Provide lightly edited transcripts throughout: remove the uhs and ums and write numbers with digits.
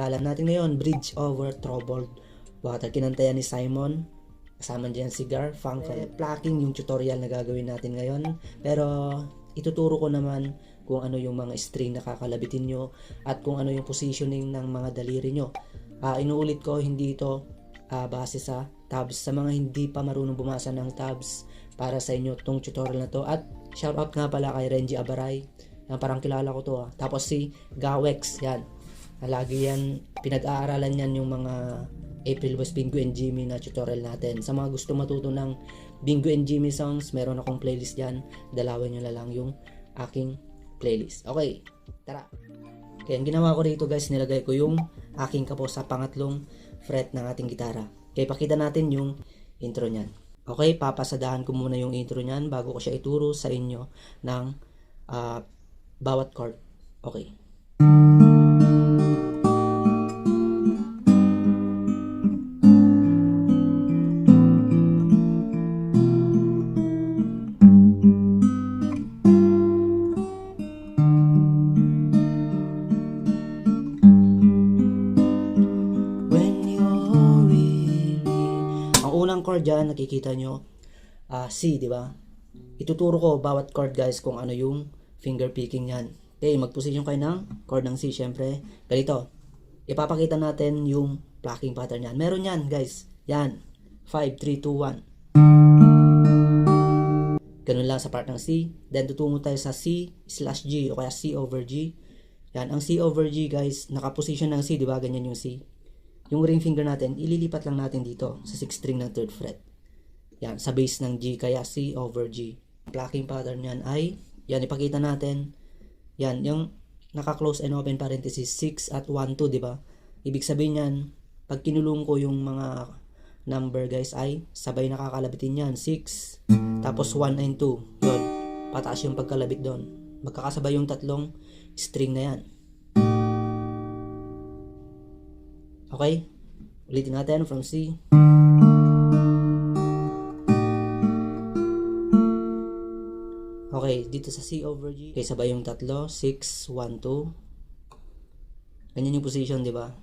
pag-aaralan natin ngayon, Bridge Over Troubled Water. Kinantayan ni Simon. Kasama dyan si Garfunkel. Plucking yung tutorial na gagawin natin ngayon. Pero ituturo ko naman kung ano yung mga string na kakalabitin nyo at kung ano yung positioning ng mga daliri nyo. Inuulit ko, hindi ito base sa tabs. Sa mga hindi pa marunong bumasa ng tabs, para sa inyo tong tutorial na to. At shoutout nga pala kay Renji Abaray. Parang kilala ko to. Tapos si Gawex, yan. Lagi yan, pinag-aaralan yan yung mga April was Bingo and Jimmy na tutorial natin. Sa mga gusto matuto ng Bingo and Jimmy songs, meron akong playlist dyan. Dalawin nyo na lang yung aking playlist. Okay, tara. Okay, ang ginawa ko rito guys, nilagay ko yung aking kapo sa pangatlong fret ng ating gitara. Okay, pakita natin yung intro nyan. Okay, papasadahan ko muna yung intro nyan bago ko siya ituro sa inyo ng bawat chord. Okay. Ang chord dyan, nakikita nyo, C, di ba? Ituturo ko bawat chord guys kung ano yung finger picking yan. Okay, mag-position kayo ng chord ng C, syempre. Ganito, ipapakita natin yung plucking pattern yan. Meron yan guys, yan, 5, 3, 2, 1. Ganun lang sa part ng C. Then tutungo tayo sa C/G o kaya C over G. Yan, ang C over G guys, nakaposition ng C, di ba? Ganyan yung C. Yung ring finger natin, ililipat lang natin dito sa 6th string ng 3rd fret. Yan, sa base ng G, kaya C over G. Plucking pattern yan ay, yan, ipakita natin. Yan, yung naka-close and open parenthesis, 6 at 1, 2, di ba? Ibig sabihin yan, pag kinulong ko yung mga number guys ay, sabay nakakalabitin yan. 6, tapos 1 and 2. Yun, pataas yung pagkalabit doon. Magkakasabay yung tatlong string na yan. Okay, ulitin natin from C. Okay, dito sa C over G. Okay, sabay yung tatlo. 6, 1, 2. Ganyan yung position, di ba?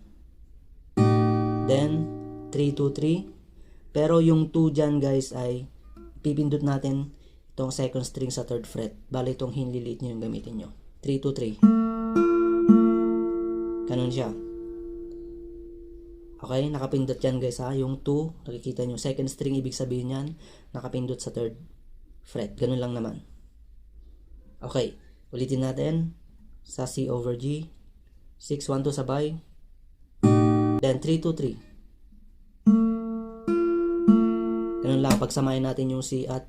Then, 3, 2, 3. Pero yung 2 dyan guys ay pipindot natin itong 2nd string sa 3rd fret. Bali itong hinlilit nyo yung gamitin nyo. 3, 2, 3. Ganun siya. Okay, nakapindot yan guys ha. Yung 2, nakikita nyo, 2nd string, ibig sabihin yan, nakapindot sa 3rd fret. Ganun lang naman. Okay, ulitin natin. Sa C over G. 6, 1, 2 sabay. Then 3, 2, 3. Ganun lang, pagsamahin natin yung C at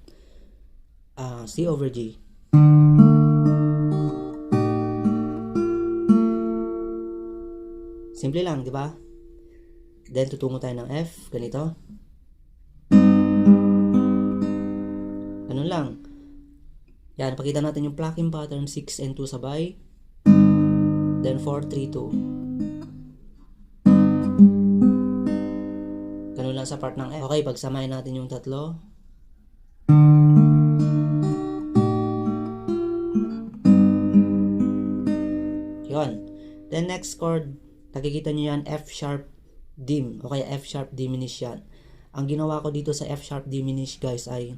C over G. Simple lang, di ba? Then, tutungo tayo ng F. Ganito. Ganun lang. Yan, pakita natin yung plucking pattern. 6 and 2 sabay. Then, 4, 3, 2. Ganun lang sa part ng F. Okay, pagsamahin natin yung tatlo. Yun. Then, next chord. Nakikita nyo yan, F sharp dim o kaya F sharp diminish yan. Ang ginawa ko dito sa F sharp diminish guys ay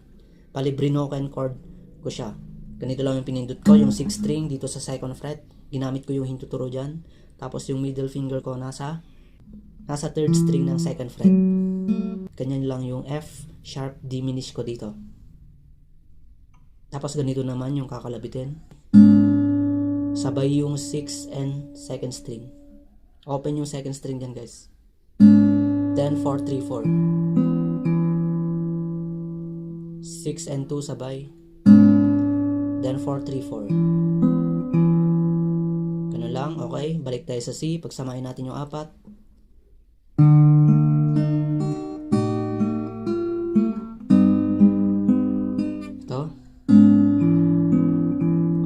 palibrinoken chord ko siya. Ganito lang yung pinindot ko, yung 6th string dito sa 2nd fret. Ginamit ko yung hintuturo dyan. Tapos yung middle finger ko nasa 3rd string ng 2nd fret. Ganyan lang yung F sharp diminish ko dito. Tapos ganito naman yung kakalabitin. Sabay yung 6 and 2nd string. Open yung 2nd string dyan guys. Then 4, 3, 4. 6 and 2 sabay. Then 4, 3, 4. Ganun lang, okay. Balik tayo sa C. Pagsamahin natin yung 4. Ito.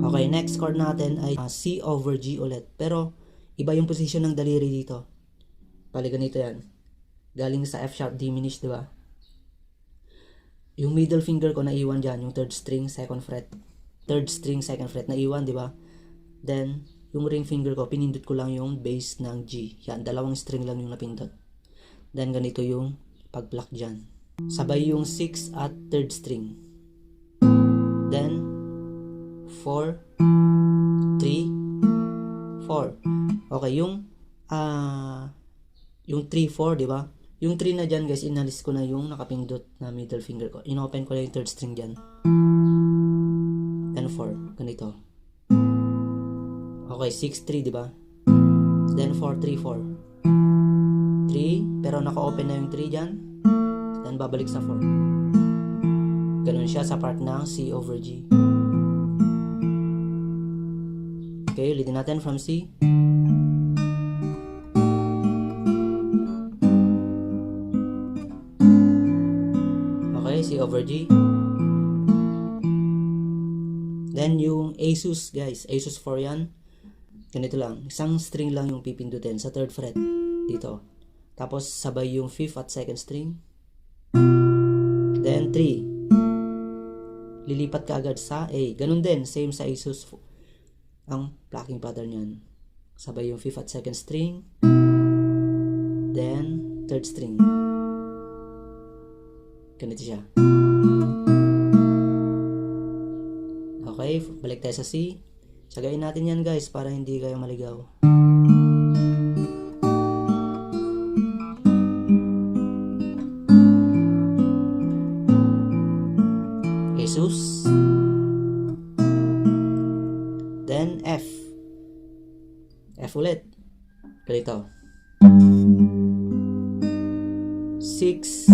Okay, next chord natin ay C over G ulit. Pero iba yung position ng daliri dito. Bali ganito yan. Galing sa F sharp diminished, di ba? Yung middle finger ko naiwan dyan, yung 3rd string, 2nd fret. 3rd string, 2nd fret, naiwan, di ba? Then, yung ring finger ko, pinindot ko lang yung base ng G. Yan, dalawang string lang yung napindot. Then, ganito yung pag-pluck dyan. Sabay yung 6 at 3rd string. Then, 4, 3, 4. Okay, yung 3, 4, di ba? Yung 3 na dyan, guys, inalis ko na yung nakapindot na middle finger ko. Inopen ko na yung 3rd string dyan. Then 4, ganito. Okay, 6, 3, di ba? Then 4, 3, 4. 3, pero naka-open na yung 3 dyan. Then babalik sa 4. Ganun siya sa part ng C over G. Okay, ulitin natin from C. Okay, C over G. Then yung Asus, guys, Asus 4 yan. Ganito lang, isang string lang yung pipindutin sa 3rd fret dito. Tapos sabay yung 5th at 2nd string. Then 3. Lilipat ka agad sa A. Ganun din, same sa Asus ang plucking pattern yan. Sabay yung 5th at 2nd string. Then 3rd string. Ganito siya. Okay, balik tayo sa C. Tsagain natin yan, guys, para hindi kayo maligaw. Asus. Then F. F ulit. Ganito. 6,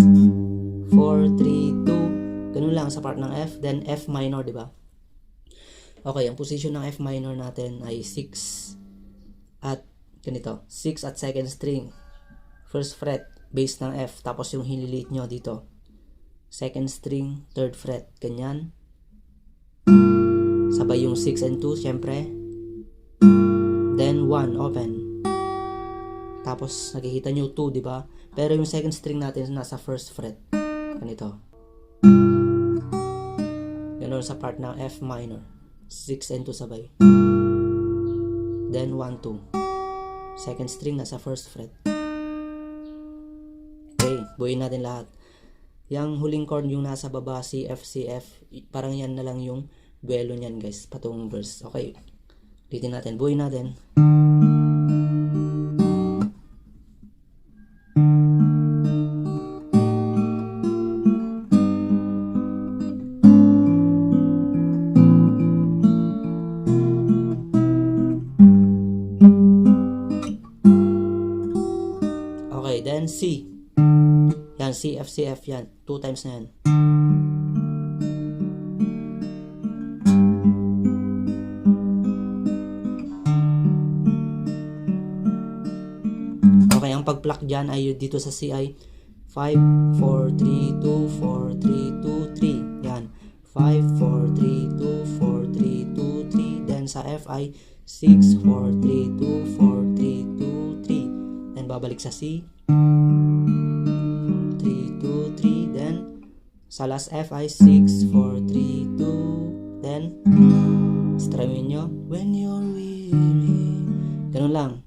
4, 3, 2. Ganun lang sa part ng F. Then F minor, di ba? Okay, ang position ng F minor natin ay 6 at ganito, 6 at 2nd string, 1st fret, base ng F, tapos yung hiniliit nyo dito, 2nd string, 3rd fret, ganyan. Sabay yung 6 and 2, syempre. Then 1, open. Tapos nakikita nyo 2, di ba? Pero yung 2nd string natin nasa 1st fret. Ganito. Ganun sa part ng F minor. 6 and 2 sabay. Then 1, 2. 2nd string nasa 1st fret. Okay, buuin natin lahat. Yung huling chord yung nasa baba, C, F, C, F. Parang yan na lang yung duelo niyan, guys, patungong verse. Okay, ulitin natin, buuin natin. Okay, then C. Yan, C, F, C, F, yan. 2 times na yan. Okay, ang pag-pluck dyan ay dito sa C ay 5, 4, 3, 2, 4, 3, 2, 3. Yan. 5, 4, 3, 2, 4, 3, 2, 3. Then sa F ay 6, 4, 3, 2, 4, 3, 2, 3. Then babalik sa C. 3, 2, 3. Then sa last F ay 6, 4, 3, 2. Then strumming nyo. When you're weary. Ganun lang.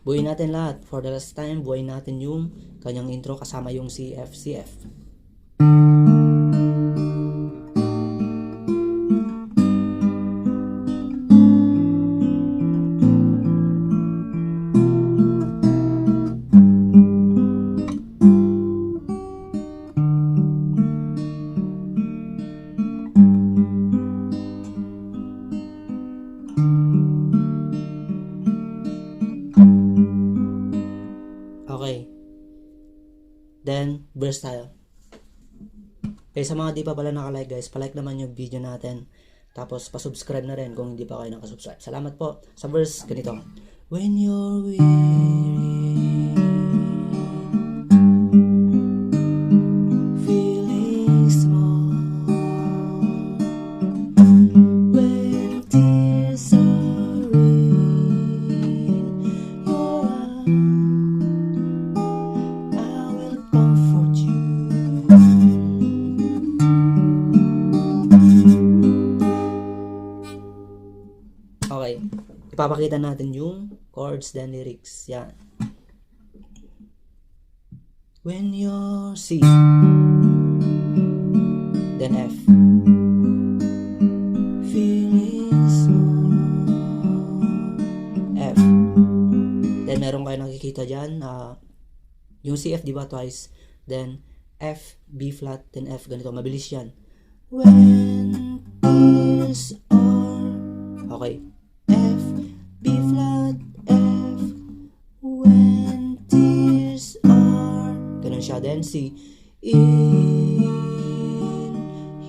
Buuin natin lahat. For the last time, buuin natin yung kanyang intro kasama yung C, F, C, F. Okay. Then, verse tayo. Okay, sa mga di pa pala nakalike, guys, palike naman yung video natin. Tapos, pasubscribe na rin kung hindi pa kayo nakasubscribe. Salamat po. Sa verse, ganito. When you're weary, feeling small, when tears are in your eyes, I will comfort you. Okay. Ipapakita natin yung chords then lyrics. Yan. When you're C, then F, feelings F, then meron kayo nakikita dyan, yung C, F, di ba, twice, then F, B flat, then F, ganito, mabilis yan. When tears are, okay, F, B flat, F, when tears are, ganun siya, then C, in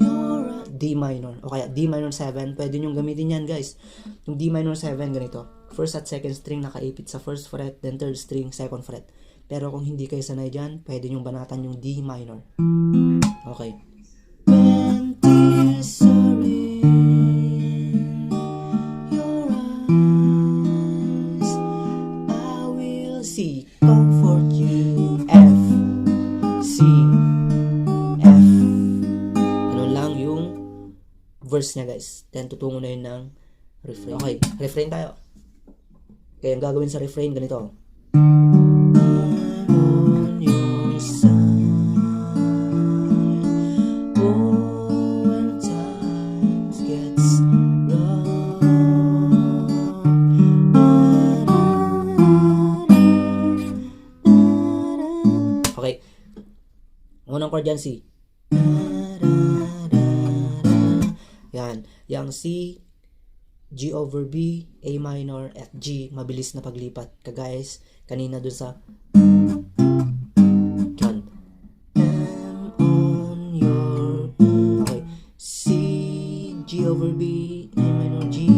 your D minor, o kaya D minor 7, pwede nyo gamitin yan guys, yung D minor 7, ganito, first at second string nakaipit sa first fret, then third string, second fret, pero kung hindi kayo sanay dyan, pwede nyo banatan yung D minor, okay. When tears are in your eyes, I will see, comfort you, F, C, F. Ganun lang yung verse niya guys. Then tutungo na yun ng refrain. Okay, refrain tayo. Okay, ang gagawin sa refrain ganito. Okay. Unang chord yan, C. Yan. Yang C, G over B, A minor, F, G. Mabilis na paglipat. Kagayas, kanina dun sa yan. I'm on your, okay. C, G over B, A minor, G.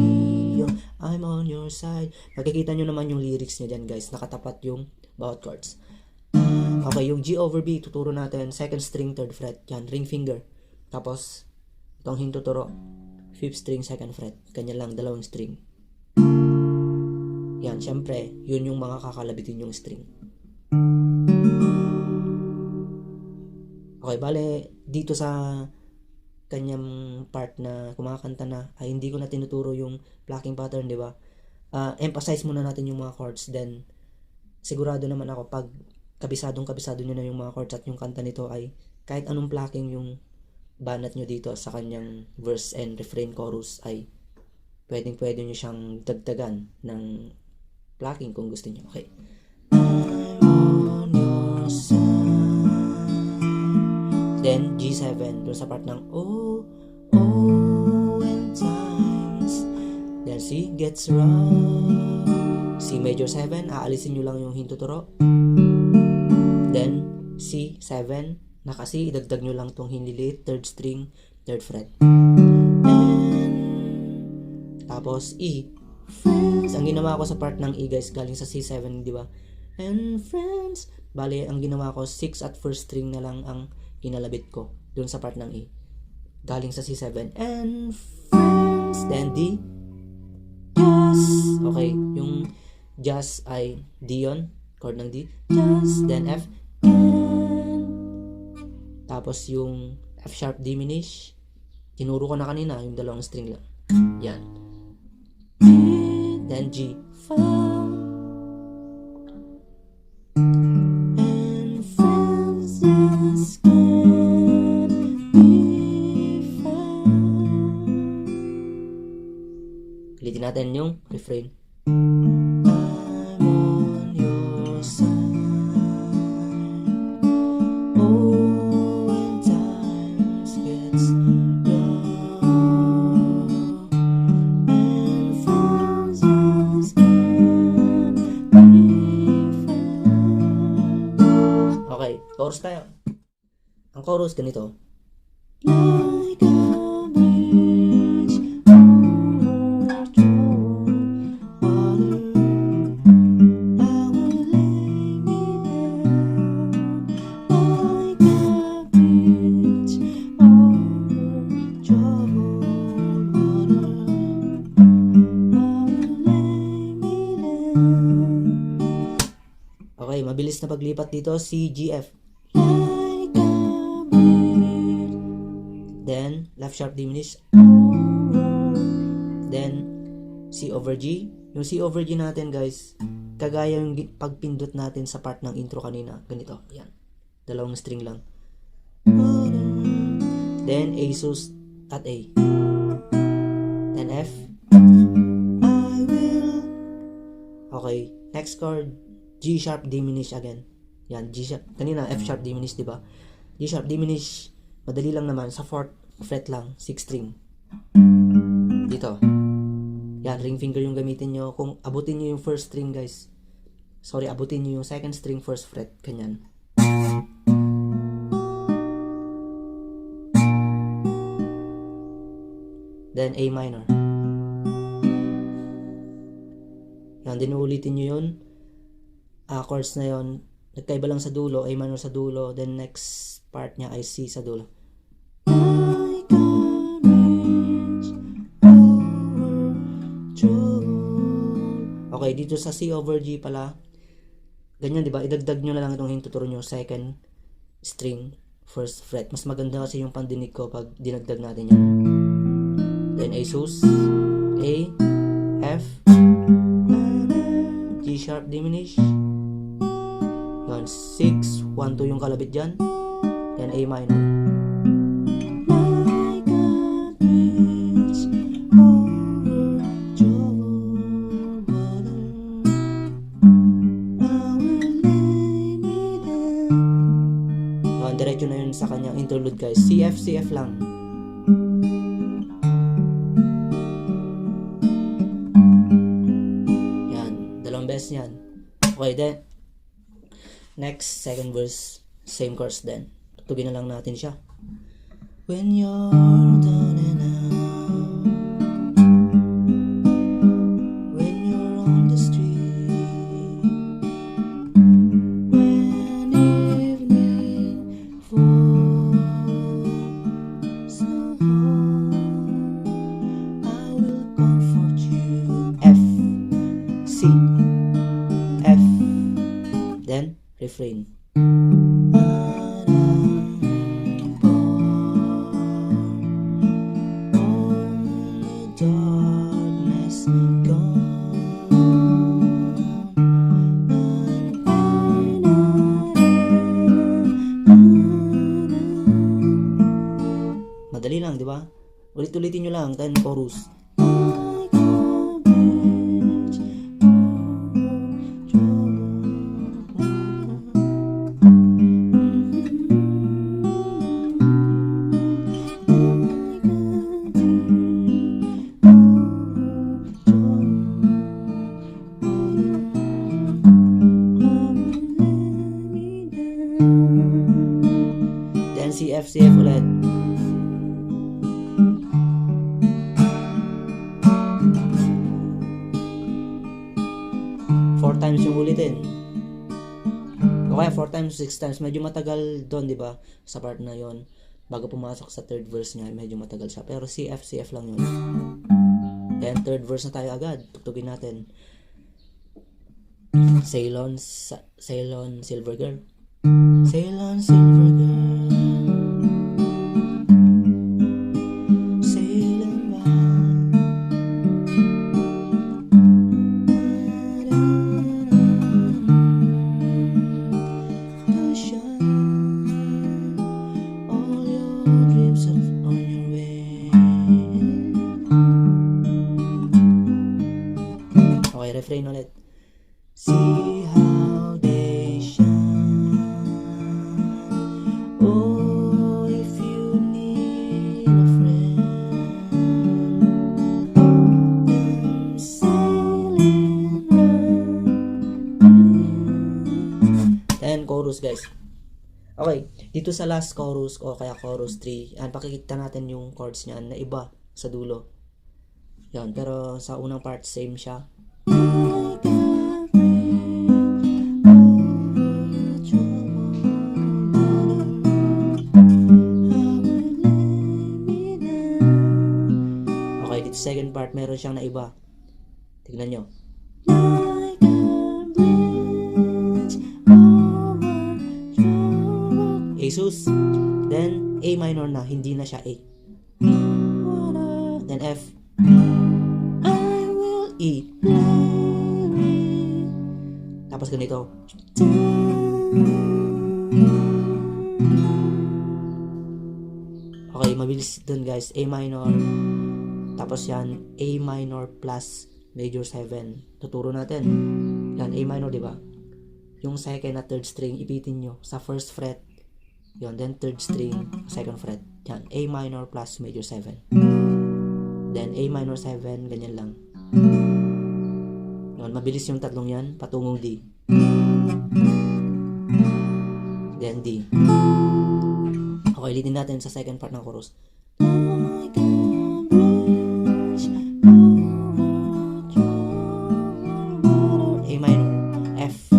I'm on your side. Makikita nyo naman yung lyrics niya dyan guys. Nakatapat yung bawat chords. Okay, yung G over B, tuturo natin, second string, third fret. Yan, ring finger. Tapos, itong hintuturo, fifth string, second fret. Kanya lang, dalawang string. Yan, syempre, yun yung mga kakalabitin yung string. Okay, bale, dito sa kanyang part na kumakanta na, ay hindi ko na tinuturo yung plucking pattern, di ba? Emphasize muna natin yung mga chords, then, sigurado naman ako, pag kabisado nyo na yung mga chords at yung kanta nito ay kahit anong plucking yung banat nyo dito sa kanyang verse and refrain chorus ay pwede nyo siyang dagdagan ng plucking kung gusto nyo. Okay. I'm on your side. Then G7 doon sa part ng oh when times, then C gets rough, C major 7, aalisin nyo lang yung hintuturo. Then, C, 7, naka C, idagdag nyo lang tong hinlilit, third string, third fret. And, tapos E, friends. Ang ginawa ko sa part ng E guys, galing sa C7, di ba? And friends. Bale, ang ginawa ko, 6 at first string na lang ang kinalabit ko dun sa part ng E. Galing sa C7. And friends. Then D, just. Okay, yung just ay D yun. Chord ng D. Just. Then F. Tapos yung F sharp diminish, tinuro ko na kanina yung dalawang string lang. Yan. Then G. And friends just can't be found. Ulitin natin yung refrain. Chorus tayo. Ang chorus ganito. Like a bridge over troubled water, I will lay me down. Like a bridge over troubled water, I will lay me down. Okay, mabilis na paglipat dito. C, G, F. Then left sharp diminish, then C C over G. Yung C over G natin guys, kagaya yung pagpindot natin sa part ng intro kanina. Ganito, yan. Dalawang string lang. Then A sus at A. Then F. I will. Okay, next chord, G sharp diminished again. Yan, G sharp. Kanina F sharp diminished, di ba? G sharp diminished, madali lang naman, sa 4th fret lang, 6th string. Dito. Yan, ring finger yung gamitin nyo. Kung abutin nyo yung 1st string guys, sorry, abutin nyo yung 2nd string 1st fret, kanyan. Then A minor. Yan, din ulitin nyo yun. Chords na yun, nagkaiba lang sa dulo, A minor sa dulo, then next part niya ay C sa dulo. Okay, dito sa C over G pala, ganyan, di ba? Idagdag nyo na lang itong hintuturo nyo, 2nd string, 1st fret. Mas maganda kasi yung pandinig ko pag dinagdag natin yan. Then A sus, A, F, G sharp diminished. Yan, 6, 1, 2 yung kalabit dyan. Then A minor. Yan, diretso na yun sa kanyang interlude guys. CF, CF lang. Yan, dalawang beses yan. Okay, then next, 2nd verse, same chorus then. Tugtugin na lang natin siya. When you're down and out, when you're on the street, when evening falls so hard, I will comfort you. F, C, F, then refrain. Madali lang, di ba? Ulit-ulitin nyo lang, then chorus. Then CF, CF ulit. Four times yung ulitin. O kaya 4 times, 6 times. Medyo matagal doon, di ba? Sa part na yon, bago pumasok sa 3rd verse niya, medyo matagal siya. Pero CF, CF lang yun. Then 3rd verse na tayo agad. Tugtugin natin. Ceylon, Silver Girl. Ceylon, Silver Girl. Sailing by. To shine all your dreams on your way. Okay, refrain ulit. See how they shine. Oh, if you need a friend, I'm sailing right. Then chorus guys. Okay, dito sa last chorus o kaya chorus 3, yan, pakikita natin yung chords niyan na iba sa dulo. Yan, pero sa unang part same siya. Okay, dito second part meron siyang naiba. Tignan nyo. A sus, then A minor na, hindi na siya A. Then F. I will Tapos ganito. Okay, mabilis dun guys. A minor. Tapos yan, A minor plus major 7. Tuturo natin. Yan, A minor, di ba? Yung second at third string, ipitin nyo sa first fret. Yun, then third string, second fret. Yan, A minor plus major 7. Then A minor 7, ganyan lang. Yun, mabilis yung tatlong yan, patungong D. Then D. Okay, ulitin natin sa second part ng chorus. A minor, F.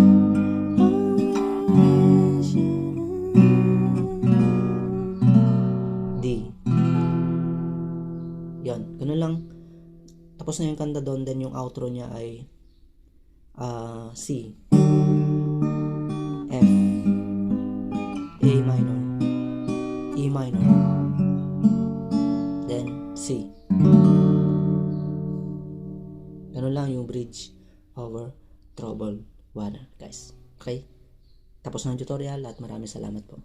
D. Yan, ganun lang. Tapos na yung kanta doon, then yung outro niya ay C, F, A minor, E minor, then C. Ganun lang yung bridge over troubled water, guys. Okay? Tapos na ang tutorial at maraming salamat po.